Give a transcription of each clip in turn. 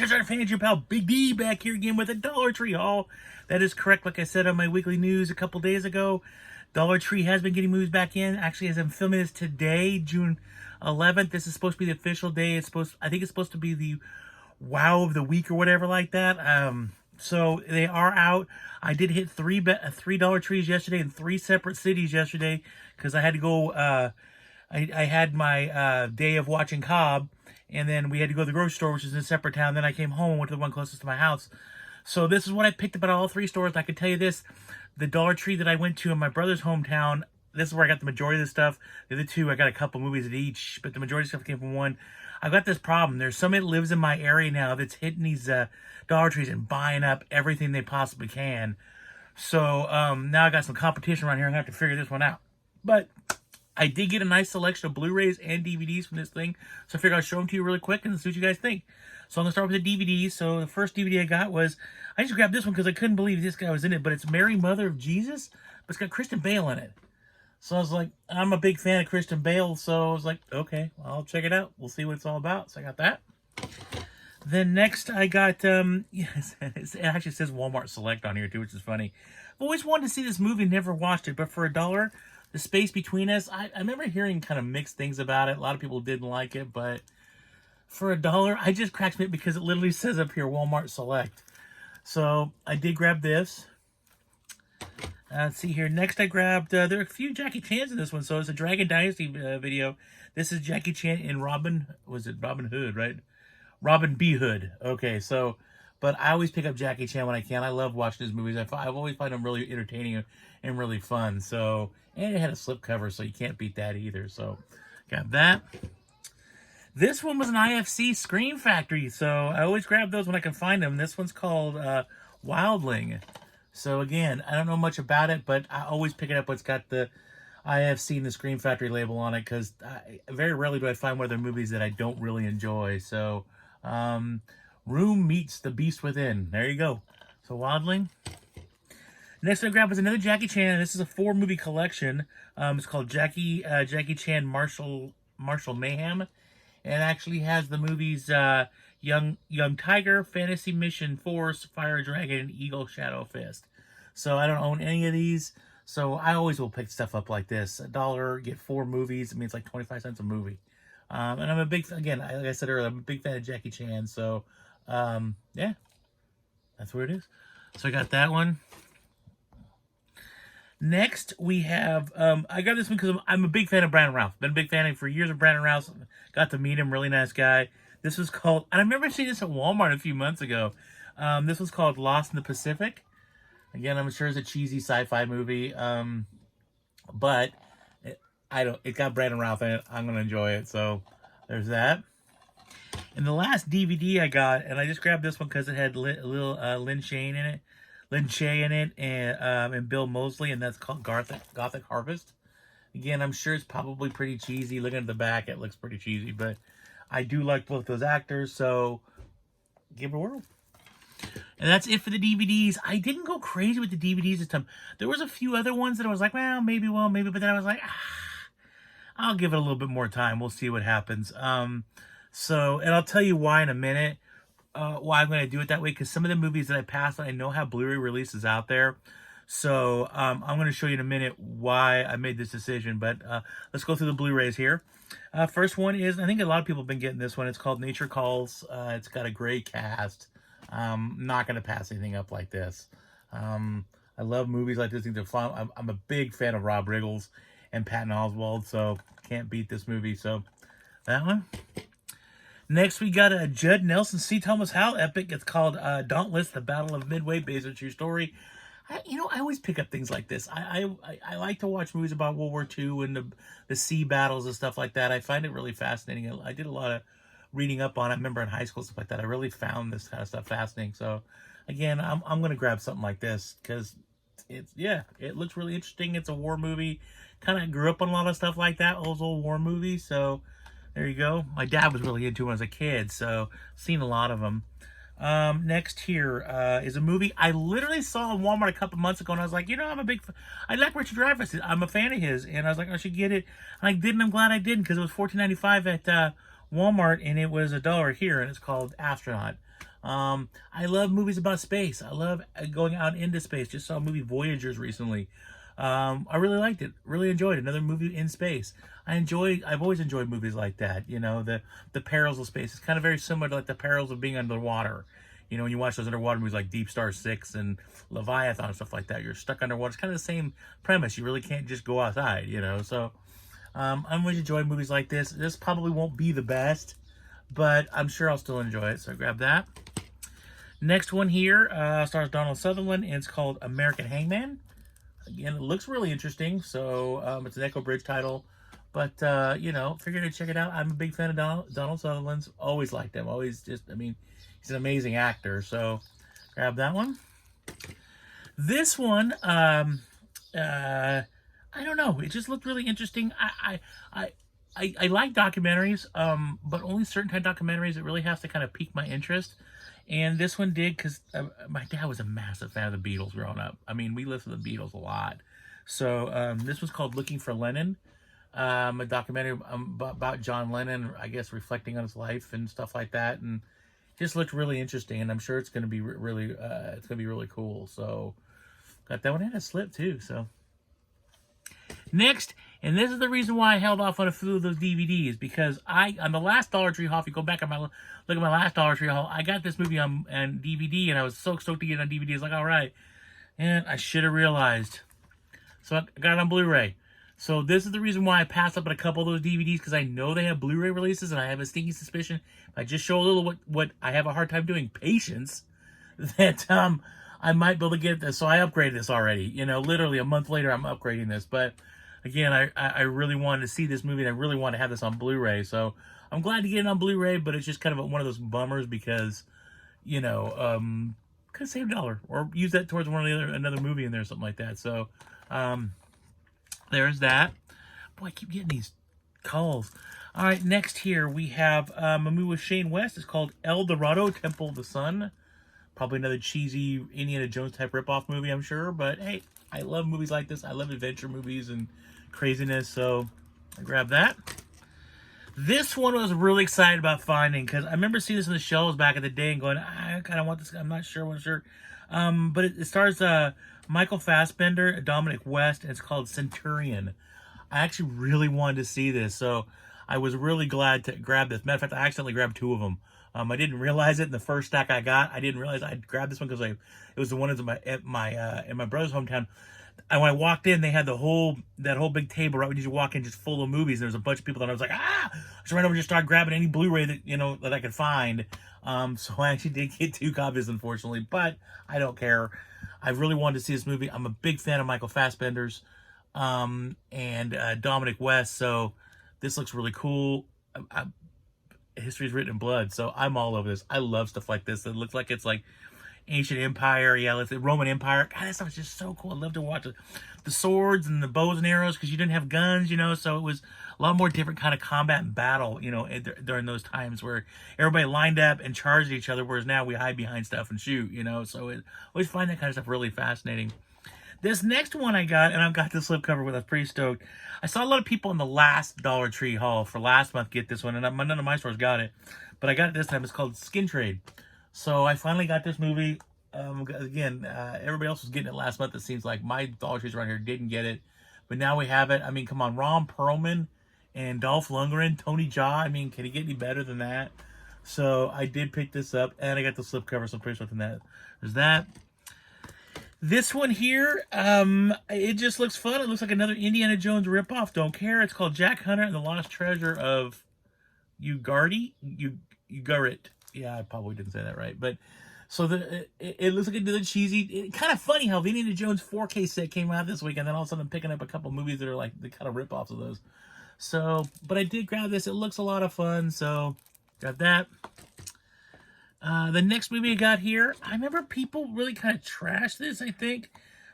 Treasure Fan, your pal Big D back here again with a Dollar Tree haul. That is correct, like I said on my weekly news a couple days ago. Dollar Tree has been getting moves back in. Actually, as I'm filming this today, June 11th, this is supposed to be the official day. I think it's supposed to be the wow of the week or whatever like that. So they are out. I did hit three Dollar Trees yesterday in 3 separate cities yesterday because I had to go. I had my day of watching Cobb, and then we had to go to the grocery store, which is in a separate town. Then I came home and went to the one closest to my house. So this is what I picked up at all 3 stores. And I can tell you this, the Dollar Tree that I went to in my brother's hometown, this is where I got the majority of the stuff. The other 2, I got a couple movies at each, but the majority of stuff came from one. I've got this problem. There's somebody that lives in my area now that's hitting these Dollar Trees and buying up everything they possibly can. So now I got some competition around here. I'm going to have to figure this one out. But I did get a nice selection of Blu-rays and DVDs from this thing. So I figured I'd show them to you really quick and see what you guys think. So I'm going to start with the DVDs. So the first DVD I got was, I just grabbed this one because I couldn't believe this guy was in it. But it's Mary, Mother of Jesus. But it's got Christian Bale in it. So I was like, I'm a big fan of Christian Bale. So I was like, okay, well, I'll check it out. We'll see what it's all about. So I got that. Then next I got, yes, it actually says Walmart Select on here too, which is funny. I've always wanted to see this movie, never watched it. But for $1, The Space Between Us, I remember hearing kind of mixed things about it. A lot of people didn't like it, but for $1, I just cracked me because it literally says up here Walmart Select. So I did grab this. Let's see here. Next I grabbed, there are a few Jackie Chans in this one. So it's a Dragon Dynasty video. This is Jackie Chan in Robin Hood, right? Robin B. Hood. Okay, so, but I always pick up Jackie Chan when I can. I love watching his movies. I've always find them really entertaining and really fun. So, and it had a slipcover, so you can't beat that either. So, got that. This one was an IFC Scream Factory, so I always grab those when I can find them. This one's called Wildling. So again, I don't know much about it, but I always pick it up when it's got the IFC and the Scream Factory label on it, because very rarely do I find one of their movies that I don't really enjoy. So, Room Meets the Beast Within. There you go. So Wildling. Next one I grabbed was another Jackie Chan. This is a 4-movie collection. It's called Jackie Chan Martial Mayhem. It actually has the movies Young Tiger, Fantasy Mission Force, Fire Dragon, and Eagle Shadow Fist. So I don't own any of these. So I always will pick stuff up like this. $1, get 4 movies. I mean, it's like 25 cents a movie. And I'm a big, again, like I said earlier, I'm a big fan of Jackie Chan. So, yeah, that's where it is. So I got that one. Next, we have, I got this one because I'm a big fan of Brandon Routh. Been a big fan for years of Brandon Routh. Got to meet him, really nice guy. This was called, and I remember seeing this at Walmart a few months ago. This was called Lost in the Pacific. Again, I'm sure it's a cheesy sci-fi movie, but it got Brandon Routh in it. I'm going to enjoy it, so there's that. And the last DVD I got, and I just grabbed this one because it had a little Lin Shaye in it, and Bill Moseley, and that's called Gothic Harvest. Again, I'm sure it's probably pretty cheesy. Looking at the back, it looks pretty cheesy, but I do like both those actors, so give it a whirl. And that's it for the DVDs. I didn't go crazy with the DVDs this time. There was a few other ones that I was like, well, maybe, but then I was like, I'll give it a little bit more time. We'll see what happens. So, and I'll tell you why in a minute. Why I'm going to do it that way, because some of the movies that I passed on, I know have Blu-ray releases out there. So I'm going to show you in a minute why I made this decision. But let's go through the Blu-rays here. First one is, I think a lot of people have been getting this one. It's called Nature Calls. It's got a great cast. Not going to pass anything up like this. I love movies like this. I think they're fun. I'm a big fan of Rob Riggles and Patton Oswalt, so can't beat this movie. So that one. Next, we got a Judd Nelson, C. Thomas Howell epic. It's called Dauntless, The Battle of Midway, based on a true story. I always pick up things like this. I like to watch movies about World War II and the sea battles and stuff like that. I find it really fascinating. I did a lot of reading up on it. I remember in high school, stuff like that. I really found this kind of stuff fascinating. So, again, I'm going to grab something like this because it looks really interesting. It's a war movie. Kind of grew up on a lot of stuff like that, those old war movies. So, there you go. My dad was really into it when I was a kid, so seen a lot of them. Next here is a movie I literally saw in Walmart a couple months ago, and I was like, I like Richard Dreyfuss. I'm a fan of his, and I was like, I should get it. And I didn't. I'm glad I didn't, because it was $14.95 at Walmart, and it was $1 here, and it's called Astronaut. I love movies about space. I love going out into space. Just saw a movie Voyagers recently. I really liked it. Really enjoyed it. Another movie in space. I've always enjoyed movies like that. You know, the perils of space. It's kind of very similar to like the perils of being underwater. You know, when you watch those underwater movies like Deep Star 6 and Leviathan and stuff like that, you're stuck underwater. It's kind of the same premise. You really can't just go outside, you know. So I'm always enjoying movies like this. This probably won't be the best, but I'm sure I'll still enjoy it. So I grab that. Next one here stars Donald Sutherland, and it's called American Hangman. Again, it looks really interesting. So it's an Echo Bridge title. But, you know, figured to check it out. I'm a big fan of Donald Sutherland's. Always liked him. Always just, I mean, he's an amazing actor. So grab that one. This one, I don't know. It just looked really interesting. I like documentaries, but only certain kind of documentaries. It really has to kind of pique my interest. And this one did because my dad was a massive fan of the Beatles growing up. I mean, we listened to the Beatles a lot. So this was called Looking for Lennon, a documentary about John Lennon, I guess, reflecting on his life and stuff like that. And just looked really interesting. And I'm sure it's going to be really cool. So got that one. Had a slip too. So next, and this is the reason why I held off on a few of those DVDs, because on the last Dollar Tree haul, if you go back and look at my last Dollar Tree haul, I got this movie on DVD, and I was so stoked to get it on DVD. It's like, all right, and I should have realized. So I got it on Blu-ray. So this is the reason why I passed up on a couple of those DVDs, because I know they have Blu-ray releases, and I have a stinky suspicion if I just show a little what I have a hard time doing, patience, that I might be able to get this. So I upgraded this already. You know, literally a month later, I'm upgrading this, but again, I really wanted to see this movie, and I really want to have this on Blu-ray. So I'm glad to get it on Blu-ray, but it's just kind of one of those bummers because, you know, could save $1 or use that towards another movie in there or something like that. So there's that. Boy, I keep getting these calls. All right, next here we have a movie with Shane West. It's called El Dorado, Temple of the Sun. Probably another cheesy Indiana Jones type ripoff movie, I'm sure. But hey, I love movies like this. I love adventure movies and craziness, so I grabbed that. This one I was really excited about finding because I remember seeing this in the shelves back in the day and going, I kind of want this. I'm not sure. But it stars Michael Fassbender, Dominic West, and it's called Centurion. I actually really wanted to see this, so I was really glad to grab this. Matter of fact, I accidentally grabbed 2 of them. I didn't realize it in the first stack I got. I didn't realize I'd grabbed this one because it was the one in my brother's hometown. And when I walked in, they had that whole big table right when you walk in, just full of movies. There was a bunch of people that I was like, I just ran over and just started grabbing any Blu-ray that I could find. So I actually did get 2 copies, unfortunately, but I don't care. I really wanted to see this movie. I'm a big fan of Michael Fassbender's and Dominic West, so this looks really cool. History is written in blood, so I'm all over this. I love stuff like this. It looks like it's like ancient empire, yeah, let's say Roman Empire. God, that stuff was just so cool. I love to watch the swords and the bows and arrows because you didn't have guns, you know, so it was a lot more different kind of combat and battle, you know, during those times where everybody lined up and charged each other, whereas now we hide behind stuff and shoot, you know, so I always find that kind of stuff really fascinating. This next one I got, and I've got this slipcover with, I was pretty stoked. I saw a lot of people in the last Dollar Tree haul for last month get this one, and none of my stores got it, but I got it this time. It's called Skin Trade. So I finally got this movie. Again, everybody else was getting it last month, it seems like. My Dollar Trees around here didn't get it, but now we have it. I mean, come on, Ron Perlman and Dolph Lundgren, Tony Jaa. I mean, can it get any better than that? So I did pick this up, and I got the slipcover, so I'm pretty sure that. There's that. This one here, it just looks fun. It looks like another Indiana Jones ripoff. Don't care. It's called Jack Hunter and the Lost Treasure of Ugarit. Yeah, I probably didn't say that right. But so it looks like another cheesy, kind of funny how the Indiana Jones 4K set came out this week, and then all of a sudden I'm picking up a couple movies that are like the kind of ripoffs of those. So, but I did grab this. It looks a lot of fun, so got that. The next movie I got here, I remember people really kind of trashed this, I think.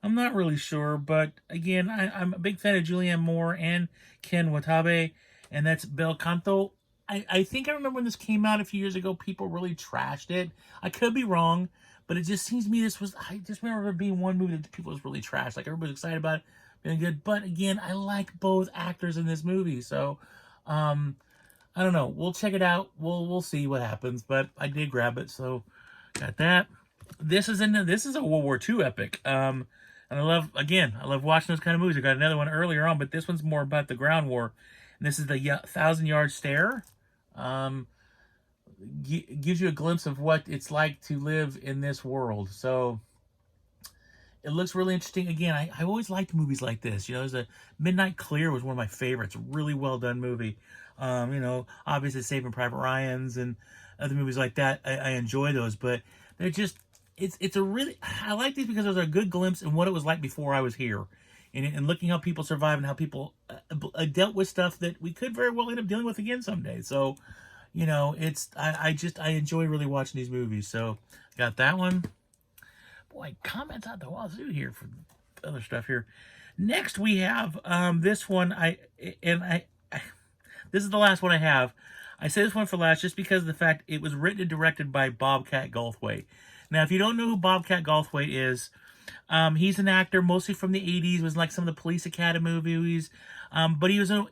I'm not really sure, but again, I'm a big fan of Julianne Moore and Ken Watanabe, and that's Bel Canto. I think I remember when this came out a few years ago, people really trashed it. I could be wrong, but it just seems to me I just remember it being one movie that people was really trashed. Like, everybody was excited about it, being good. But again, I like both actors in this movie, so I don't know. We'll check it out. We'll see what happens, but I did grab it, so Got that. This is a World War II epic. And I love watching those kind of movies. I got another one earlier on, but this one's more about the ground war. And this is the 1,000-Yard Stare. Gives you a glimpse of what it's like to live in this world. So it looks really interesting. Again, I always liked movies like this. There's a Midnight Clear was one of my favorites. Really well done movie. Obviously Saving Private Ryan's and other movies like that. I enjoy those, but they're just it's a really, I like these because there's a good glimpse in what it was like before I was here, and looking how people survive and how people dealt with stuff that we could very well end up dealing with again someday. So, I enjoy really watching these movies. So got that one. Boy, comments out the wazoo here for other stuff here. Next we have this one. This is the last one I have. I say this one for last just because of the fact it was written and directed by Bobcat Goldthwait. Now, if you don't know who Bobcat Goldthwait is, he's an actor mostly from the 80s, was like some of the Police Academy movies. But he was, out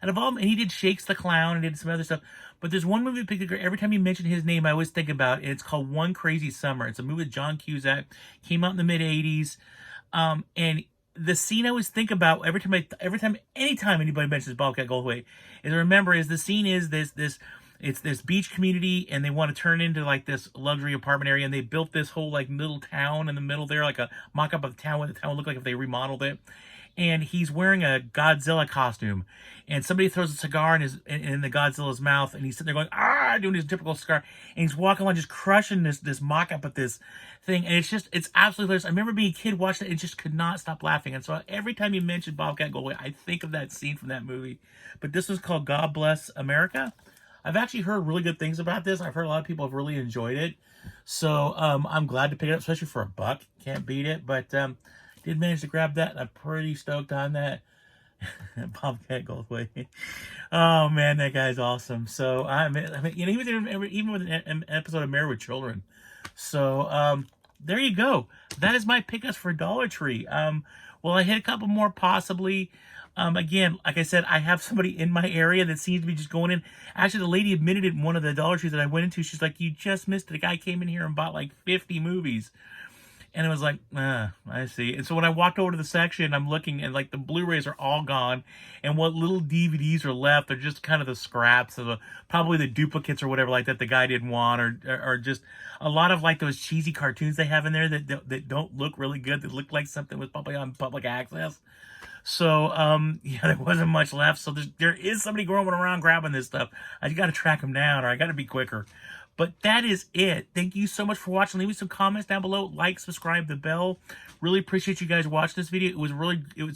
of all, and he did Shakes the Clown and did some other stuff. But there's one movie in particular, every time you mention his name, I always think about it. It's called One Crazy Summer. It's a movie with John Cusack. Came out in the mid-80s. And the scene I always think about anytime anybody mentions Bobcat Goldthwait, the scene is this beach community, and they want to turn into like this luxury apartment area, and they built this whole like little town in the middle there, like a mock-up of the town, what the town would look like if they remodeled it. And he's wearing a Godzilla costume, and somebody throws a cigar in the Godzilla's mouth, and he's sitting there going, doing his typical cigar, and he's walking along just crushing this mock-up of this thing, and it's absolutely hilarious. I remember being a kid watching it and just could not stop laughing, and so every time you mention Bobcat Goldthwait, I think of that scene from that movie. But this was called God Bless America. I've actually heard really good things about this. I've heard a lot of people have really enjoyed it, so I'm glad to pick it up, especially for $1. Can't beat it, but did manage to grab that, and I'm pretty stoked on that. Bobcat Goldthwait. Oh man, that guy's awesome. So he was even with an episode of Married with Children. So there you go. That is my pickups for Dollar Tree. Will I hit a couple more possibly? Again, like I said, I have somebody in my area that seems to be just going in. Actually, the lady admitted it in one of the Dollar Trees that I went into. She's like, "You just missed it. The guy came in here and bought like 50 movies." And it was like, I see. And so when I walked over to the section, I'm looking, and like the Blu-rays are all gone, and what little DVDs are left are just kind of the scraps of probably the duplicates or whatever like that the guy didn't want, or just a lot of like those cheesy cartoons they have in there that don't look really good, that look like something was probably on public access. So yeah, there wasn't much left. So there is somebody going around grabbing this stuff. I got to track them down, or I got to be quicker. But that is it. Thank you so much for watching. Leave me some comments down below. Like, subscribe, the bell. Really appreciate you guys watching this video. It was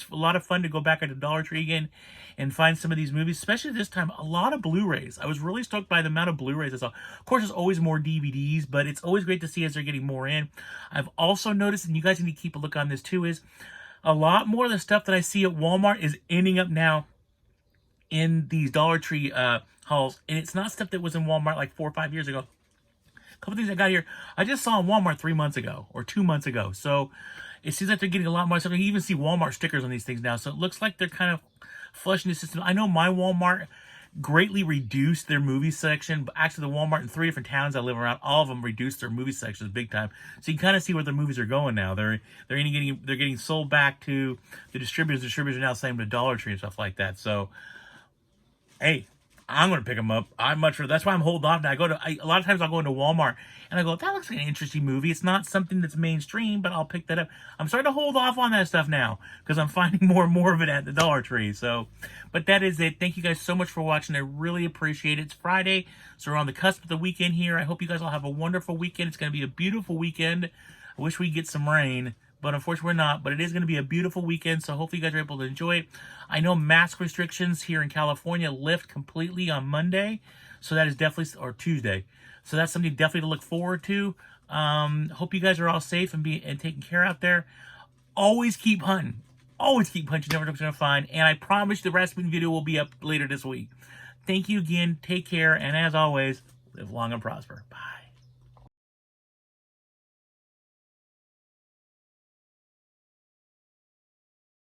a lot of fun to go back into Dollar Tree again and find some of these movies, especially this time, a lot of Blu-rays. I was really stoked by the amount of Blu-rays I saw. Of course, there's always more DVDs, but it's always great to see as they're getting more in. I've also noticed, and you guys need to keep a look on this too, is a lot more of the stuff that I see at Walmart is ending up now in these Dollar Tree hauls, and it's not stuff that was in Walmart like 4 or 5 years ago. A couple things I got here, I just saw in Walmart 3 months ago or 2 months ago. So it seems like they're getting a lot more stuff. You even see Walmart stickers on these things now. So it looks like they're kind of flushing the system. I know my Walmart greatly reduced their movie section, but actually the Walmart in 3 different towns I live around, all of them reduced their movie sections big time. So you kind of see where their movies are going now. They're getting sold back to the distributors. Distributors are now selling to Dollar Tree and stuff like that. So hey, I'm going to pick them up. That's why I'm holding off now. A lot of times I'll go into Walmart and I go, that looks like an interesting movie. It's not something that's mainstream, but I'll pick that up. I'm starting to hold off on that stuff now because I'm finding more and more of it at the Dollar Tree. So, but that is it. Thank you guys so much for watching. I really appreciate it. It's Friday, so we're on the cusp of the weekend here. I hope you guys all have a wonderful weekend. It's going to be a beautiful weekend. I wish we get some rain, but unfortunately we're not. But it is going to be a beautiful weekend, so hopefully you guys are able to enjoy it. I know mask restrictions here in California lift completely on Monday, so that is definitely, or Tuesday. So that's something definitely to look forward to. Hope you guys are all safe and taking care out there. Always keep hunting. Always keep hunting. You never know what you're going to find. And I promise the Rasputin video will be up later this week. Thank you again. Take care. And as always, live long and prosper. Bye.